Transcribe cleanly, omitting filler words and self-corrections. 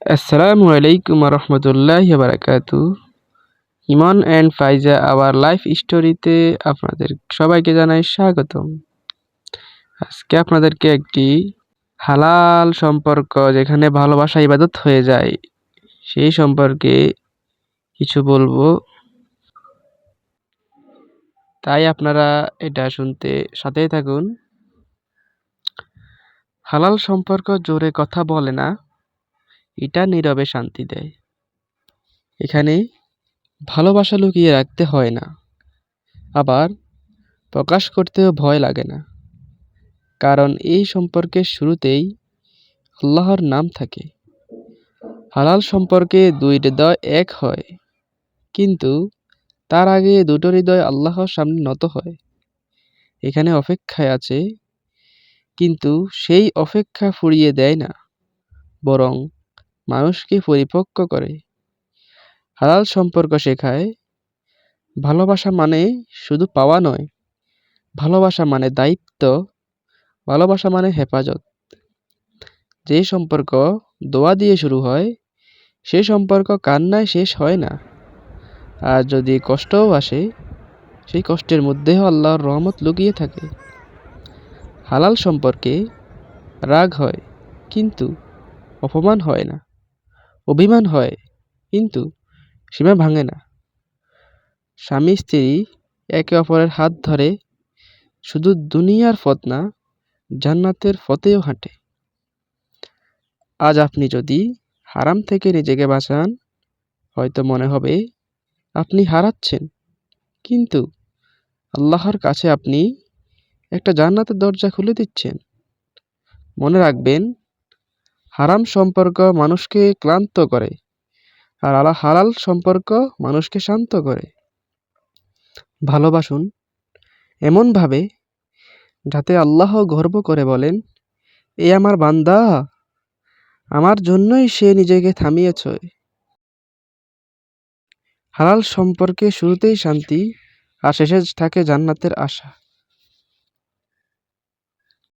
Assalamu alaikum warahmatullahi wabarakatuh. Emon and Faiza our life স্টোরিতে আপনাদের সবাইকে জানাই স্বাগতম। আজকে আপনাদেরকে একটি হালাল সম্পর্ক যেখানে ভালোবাসা ইবাদত হয়ে যায় সেই সম্পর্কে কিছু বলবো, তাই আপনারা এটা শুনতে সাথেই থাকুন। হালাল সম্পর্ক জোরে কথা বলে না, এটা নীরবে শান্তি দেয়। এখানে ভালোবাসা লুকিয়ে রাখতে হয় না, আবার প্রকাশ করতেও ভয় লাগে না, কারণ এই সম্পর্কের শুরুতেই আল্লাহর নাম থাকে। হালাল সম্পর্কে দুই হৃদয় এক হয়, কিন্তু তার আগে দুটো হৃদয় আল্লাহর সামনে নত হয়। এখানে অপেক্ষায় আছে, কিন্তু সেই অপেক্ষা ফুরিয়ে দেয় না, বরং মানুষকে পরিপক্ক করে। হালাল সম্পর্ক শেখায় ভালোবাসা মানে শুধু পাওয়া নয়, ভালোবাসা মানে দায়িত্ব, ভালোবাসা মানে হেফাজত। যে সম্পর্ক দোয়া দিয়ে শুরু হয় সেই সম্পর্ক কান্নায় শেষ হয় না। আর যদি কষ্টও আসে, সেই কষ্টের মধ্যেও আল্লাহর রহমত লুকিয়ে থাকে। হালাল সম্পর্কে রাগ হয়, কিন্তু অপমান হয় না, অভিমান হয়, কিন্তু সীমা ভাঙে না। স্বামী স্ত্রী একে অপরের হাত ধরে শুধু দুনিয়ার পথ না, জান্নাতের পথেও হাঁটে। আজ আপনি যদি হারাম থেকে নিজেকে বাঁচান, হয়তো মনে হবে আপনি হারাচ্ছেন, কিন্তু আল্লাহর কাছে আপনি একটা জান্নাতের দরজা খুলে দিচ্ছেন। মনে রাখবেন, হারাম সম্পর্ক মানুষকে ক্লান্ত করে, আর হালাল সম্পর্ক মানুষকে শান্ত করে। ভালোবাসুন এমনভাবে যাতে আল্লাহ গর্ব করে বলেন, এ আমার বান্দা, আমার জন্যই সে নিজেকে থামিয়েছে। হালাল সম্পর্কে শুরুতেই শান্তি, আর শেষে থাকে জান্নাতের আশা।